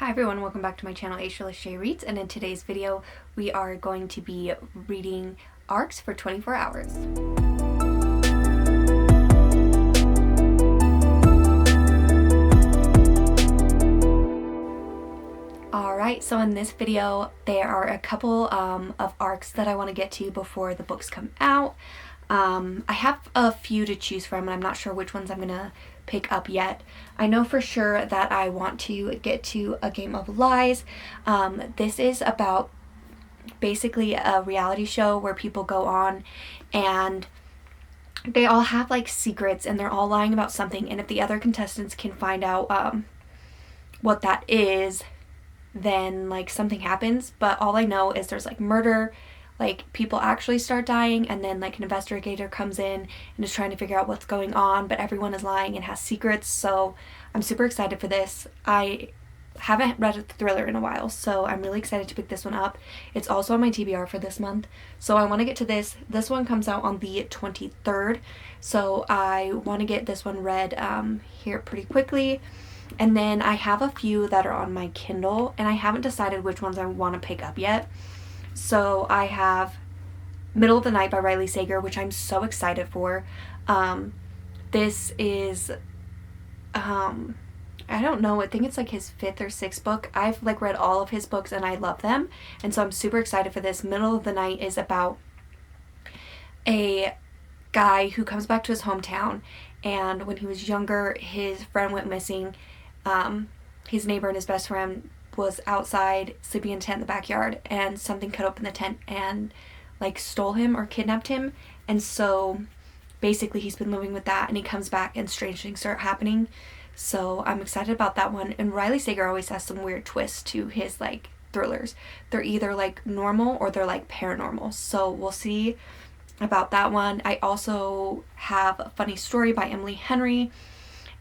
Hi everyone, welcome back to my channel Aisha Shay Reads, and in today's video we are going to be reading ARCs for 24 hours. Alright, so in this video there are a couple of ARCs that I want to get to before the books come out. I have a few to choose from and I'm not sure which ones I'm going to pick up yet. I know for sure that I want to get to A Game of Lies. This is about basically a reality show where people go on and they all have like secrets and they're all lying about something, and if the other contestants can find out what that is, then like something happens. But all I know is there's like murder, like people actually start dying, and then like an investigator comes in and is trying to figure out what's going on, but everyone is lying and has secrets. So I'm super excited for this. I haven't read a thriller in a while, so I'm really excited to pick this one up. It's also on my TBR for this month, so I want to get to this. This one comes out on the 23rd, so I want to get this one read here pretty quickly. And then I have a few that are on my Kindle and I haven't decided which ones I want to pick up yet. So I have Middle of the Night by Riley Sager, which I'm so excited for. This is I don't know, I think it's like his 5th or 6th book. I've like read all of his books and I love them, and so I'm super excited for this. Middle of the Night is about a guy who comes back to his hometown, and when he was younger his friend went missing. His neighbor and his best friend was outside sleeping in a tent in the backyard, and something cut open the tent and like stole him or kidnapped him. And so basically he's been living with that, and he comes back and strange things start happening. So I'm excited about that one. And Riley Sager always has some weird twists to his like thrillers. They're either like normal or they're like paranormal, so we'll see about that one. I also have A Funny Story by Emily Henry,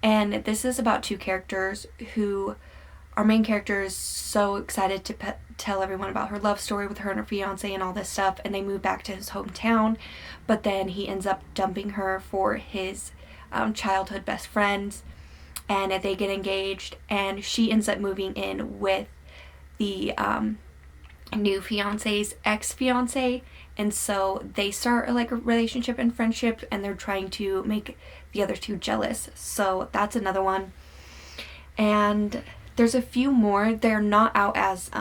and this is about two characters who, our main character is so excited to tell everyone about her love story with her and her fiance and all this stuff, and they move back to his hometown, but then he ends up dumping her for his childhood best friends, and they get engaged, and she ends up moving in with the new fiance's ex-fiance, and so they start like a relationship and friendship, and they're trying to make the other two jealous. So that's another one. And there's a few more. They're not out as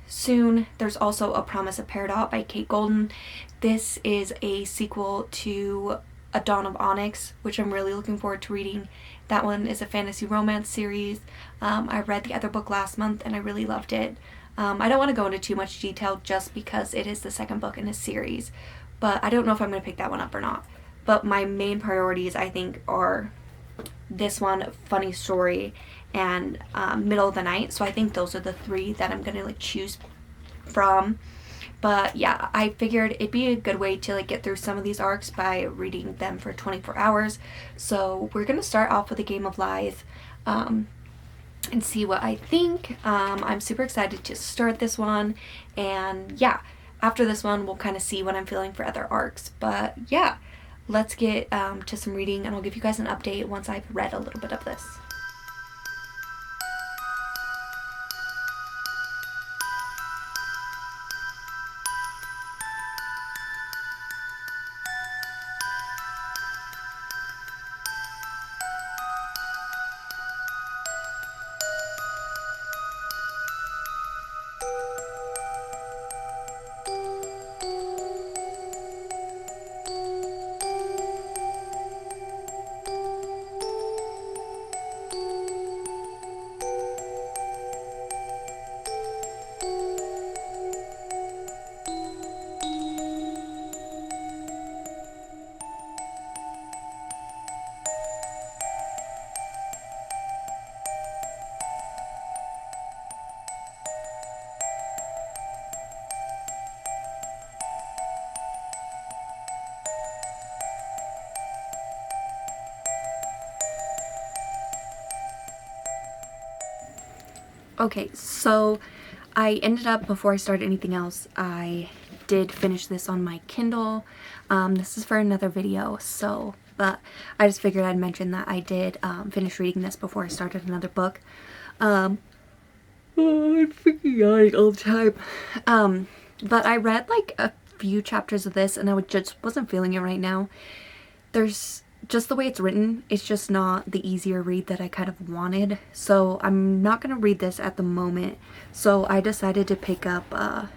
soon. There's also A Promise of Peridot by Kate Golden. This is a sequel to A Dawn of Onyx, which I'm really looking forward to reading. That one is a fantasy romance series. I read the other book last month and I really loved it. I don't want to go into too much detail just because it is the second book in a series, but I don't know if I'm going to pick that one up or not. But my main priorities, I think, are this one, Funny Story, and Middle of the Night. So I think those are the three that I'm going to like choose from. But yeah, I figured it'd be a good way to like get through some of these arcs by reading them for 24 hours. So we're going to start off with A Game of Lies and see what I think. I'm super excited to start this one, and yeah, after this one we'll kind of see what I'm feeling for other arcs. But yeah, let's get to some reading, and I'll give you guys an update once I've read a little bit of this. Okay, so I ended up, before I started anything else, I did finish this on my Kindle. This is for another video, so, but I just figured I'd mention that I did finish reading this before I started another book. Oh, I'm freaking yawning all the time. But I read like a few chapters of this and I just wasn't feeling it right now. There's just the way it's written, it's just not the easier read that I kind of wanted. So I'm not going to read this at the moment. So I decided to pick up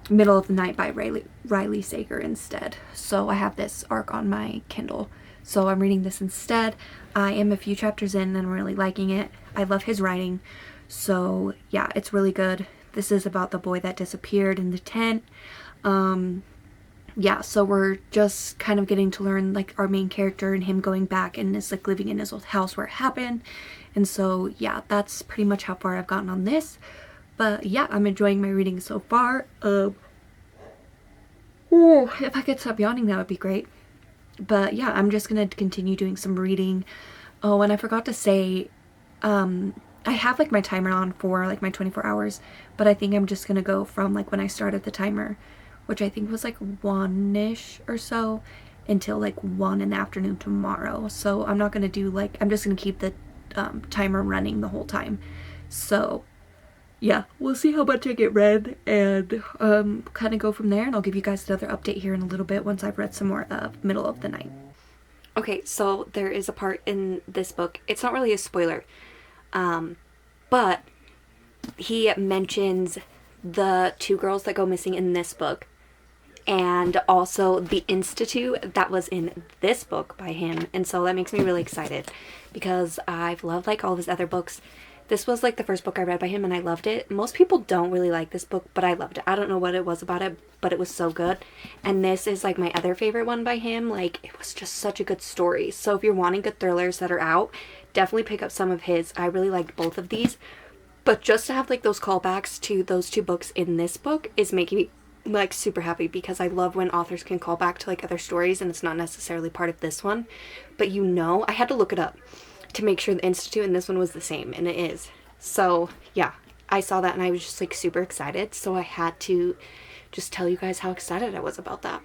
Middle of the Night by Riley Sager instead. So I have this arc on my Kindle. So I'm reading this instead. I am a few chapters in and I'm really liking it. I love his writing. So yeah, it's really good. This is about the boy that disappeared in the tent. Yeah, so we're just kind of getting to learn like our main character and him going back and is like living in his old house where it happened. And so yeah, that's pretty much how far I've gotten on this. But yeah, I'm enjoying my reading so far. Oh, if I could stop yawning, that would be great. But yeah, I'm just gonna continue doing some reading. Oh, and I forgot to say, I have like my timer on for like my 24 hours, but I think I'm just gonna go from like when I started the timer, which I think was like 1-ish or so, until like 1 in the afternoon tomorrow. So I'm not gonna do like, I'm just gonna keep the timer running the whole time. So yeah, we'll see how much I get read and kind of go from there, and I'll give you guys another update here in a little bit once I've read some more of Middle of the Night. Okay, so there is a part in this book, it's not really a spoiler, but he mentions the 2 girls that go missing in this book, and also the institute that was in this book by him. And so that makes me really excited because I've loved like all of his other books. This was like the first book I read by him and I loved it. Most people don't really like this book, but I loved it. I don't know what it was about it, but it was so good. And this is like my other favorite one by him. Like, it was just such a good story. So if you're wanting good thrillers that are out, definitely pick up some of his. I really liked both of these. But just to have like those callbacks to those 2 books in this book is making me like super happy, because I love when authors can call back to like other stories and it's not necessarily part of this one. But you know, I had to look it up to make sure the institute and this one was the same, and it is. So yeah, I saw that and I was just like super excited, so I had to just tell you guys how excited I was about that.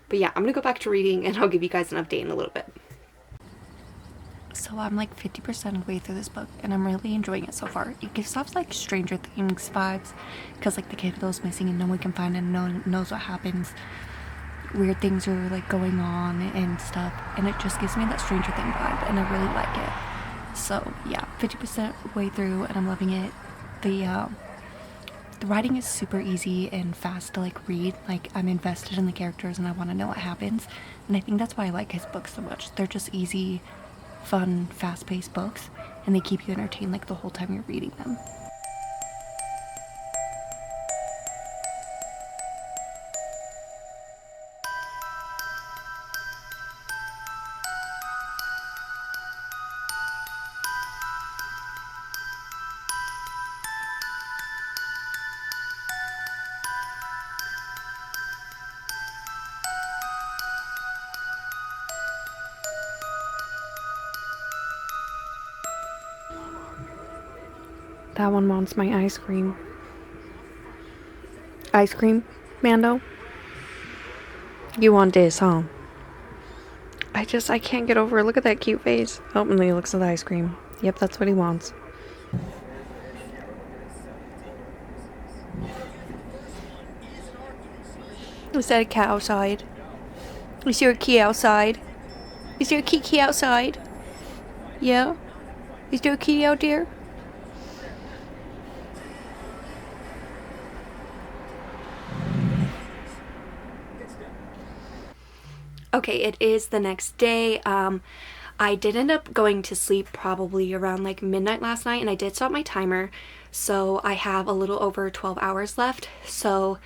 But yeah, I'm gonna go back to reading and I'll give you guys an update in a little bit. So I'm like 50% of the way through this book and I'm really enjoying it so far. It gives off like Stranger Things vibes, because like the kid goes missing and no one can find him, no one knows what happens. Weird things are like going on and stuff, and it just gives me that Stranger Thing vibe and I really like it. So yeah, 50% way through and I'm loving it. The writing is super easy and fast to like read. Like, I'm invested in the characters and I want to know what happens, and I think that's why I like his books so much. They're just easy, fun, fast-paced books, and they keep you entertained like the whole time you're reading them. That one wants my ice cream. Ice cream, Mando? You want this, huh? I can't get over it. Look at that cute face. Oh, and he looks at the ice cream. Yep, that's what he wants. Is that a cat outside? Is there a key outside? Is there a key outside? Yeah? Is there a key out there? Okay, it is the next day. I did end up going to sleep probably around like midnight last night, and I did stop my timer, so I have a little over 12 hours left. So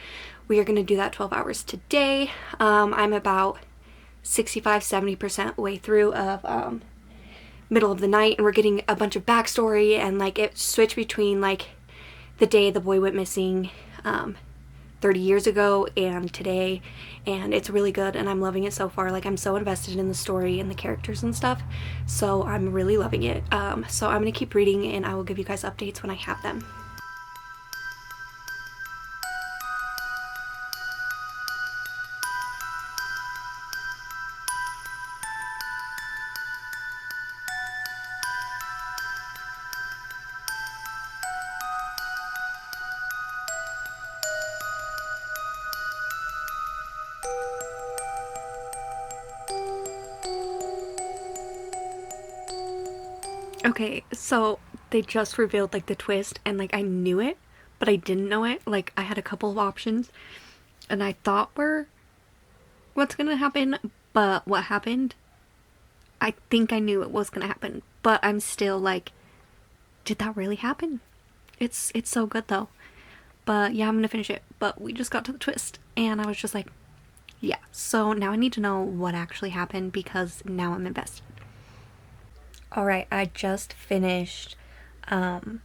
we are going to do that 12 hours today. I'm about 65-70% way through of Middle of the Night, and we're getting a bunch of backstory, and like it switched between like the day the boy went missing 30 years ago and today, and it's really good and I'm loving it so far. Like, I'm so invested in the story and the characters and stuff, so I'm really loving it. So I'm gonna keep reading and I will give you guys updates when I have them. Okay, so they just revealed like the twist, and like I knew it, but I didn't know it. Like I had a couple of options, and I thought were what's gonna happen, but what happened, I think I knew it was gonna happen, but I'm still like, did that really happen? It's so good though. But yeah, I'm gonna finish it. But we just got to the twist, and I was just like, yeah. So now I need to know what actually happened because now I'm invested. All right, I just finished. Um,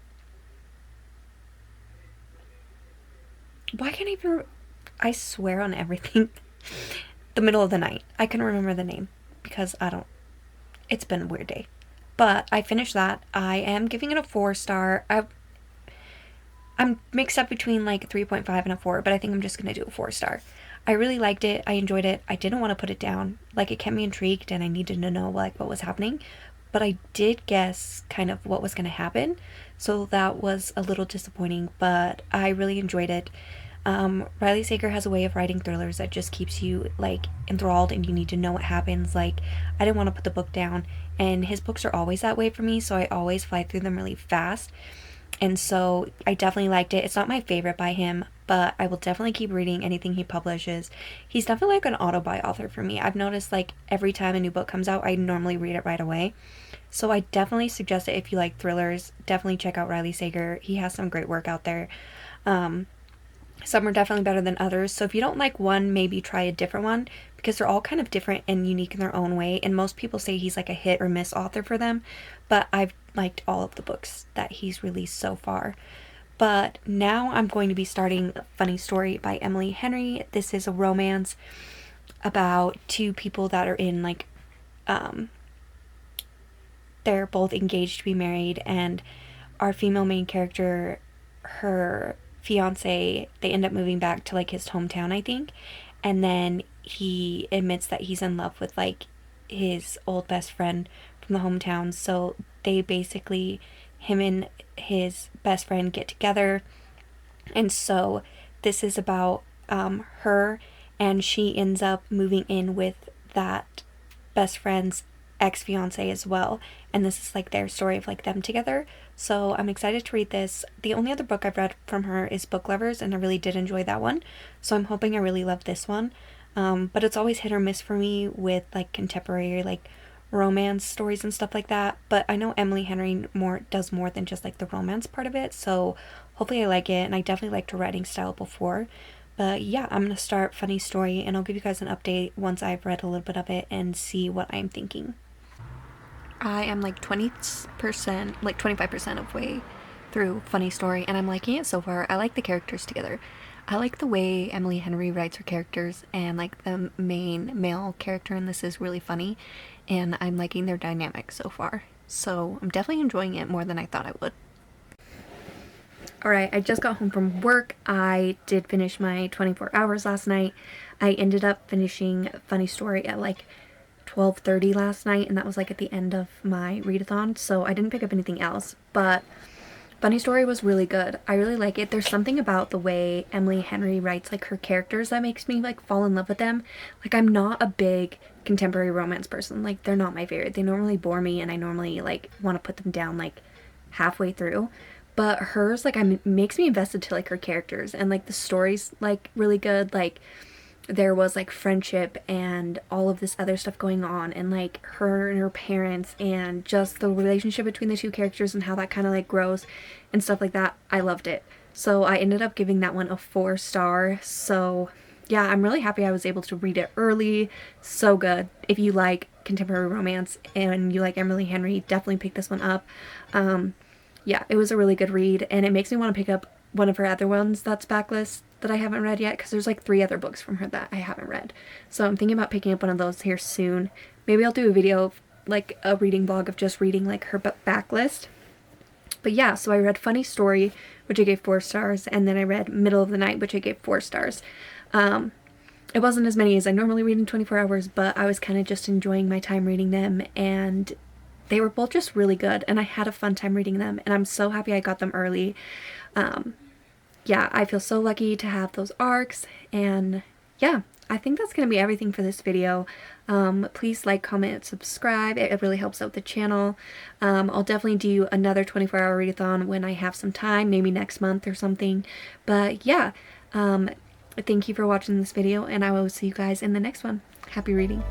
why can't I even? I swear on everything. The Middle of the Night. I can remember the name because I don't. It's been a weird day, but I finished that. I am giving it a 4 star. I'm mixed up between like a 3.5 and a 4, but I think I'm just gonna do a 4 star. I really liked it. I enjoyed it. I didn't want to put it down. Like it kept me intrigued, and I needed to know like what was happening. But I did guess kind of what was gonna happen, so that was a little disappointing. But I really enjoyed it. Riley Sager has a way of writing thrillers that just keeps you like enthralled, and you need to know what happens. Like I didn't want to put the book down, and his books are always that way for me, so I always fly through them really fast. And so I definitely liked it. It's not my favorite by him, but I will definitely keep reading anything he publishes. He's definitely like an auto-buy author for me. I've noticed like every time a new book comes out, I normally read it right away. So I definitely suggest it if you like thrillers. Definitely check out Riley Sager. He has some great work out there. Um, some are definitely better than others. So if you don't like one, maybe try a different one because they're all kind of different and unique in their own way. And most people say he's like a hit or miss author for them, but I've liked all of the books that he's released so far. But now I'm going to be starting Funny Story by Emily Henry. This is a romance about two people that are in like um they're both engaged to be married, and our female main character, her fiance, they end up moving back to like his hometown, I think. And then he admits that he's in love with like his old best friend from the hometown. So they basically, him and his best friend get together. And so this is about her, and she ends up moving in with that best friend's ex fiance as well. And this is like their story of like them together. So I'm excited to read this. The only other book I've read from her is Book Lovers, and I really did enjoy that one. So I'm hoping I really love this one. But it's always hit or miss for me with like contemporary like romance stories and stuff like that. But I know Emily Henry more does more than just like the romance part of it. So hopefully I like it, and I definitely liked her writing style before. But yeah, I'm gonna start Funny Story, and I'll give you guys an update once I've read a little bit of it and see what I'm thinking. I am like 20%, like 25% of way through Funny Story, and I'm liking it so far. I like the characters together. I like the way Emily Henry writes her characters, and like the main male character in this is really funny, and I'm liking their dynamic so far. So I'm definitely enjoying it more than I thought I would. Alright, I just got home from work. I did finish my 24 hours last night. I ended up finishing Funny Story at like 12:30 last night, and that was like at the end of my readathon, so I didn't pick up anything else. But Funny Story was really good. I really like it. There's something about the way Emily Henry writes like her characters that makes me like fall in love with them. Like I'm not a big contemporary romance person. Like they're not my favorite. They normally bore me, and I normally like want to put them down like halfway through. But hers like makes me invested to like her characters, and like the story's like really good. Like there was like friendship and all of this other stuff going on, and like her and her parents, and just the relationship between the two characters and how that kind of like grows and stuff like that. I loved it. So I ended up giving that one a 4 star. So yeah, I'm really happy I was able to read it early. So good. If you like contemporary romance and you like Emily Henry, definitely pick this one up. Yeah, it was a really good read, and it makes me want to pick up one of her other ones that's backlist that I haven't read yet, because there's like 3 other books from her that I haven't read. So I'm thinking about picking up one of those here soon. Maybe I'll do a video of like a reading vlog of just reading like her backlist. But yeah, so I read Funny Story, which I gave 4 stars, and then I read Middle of the Night, which I gave 4 stars. It wasn't as many as I normally read in 24 hours, but I was kind of just enjoying my time reading them, and they were both just really good, and I had a fun time reading them, and I'm so happy I got them early. Yeah, I feel so lucky to have those arcs, and yeah, I think that's going to be everything for this video. Please like, comment, subscribe. It really helps out the channel. I'll definitely do another 24-hour readathon when I have some time, maybe next month or something. But yeah, thank you for watching this video, and I will see you guys in the next one. Happy reading.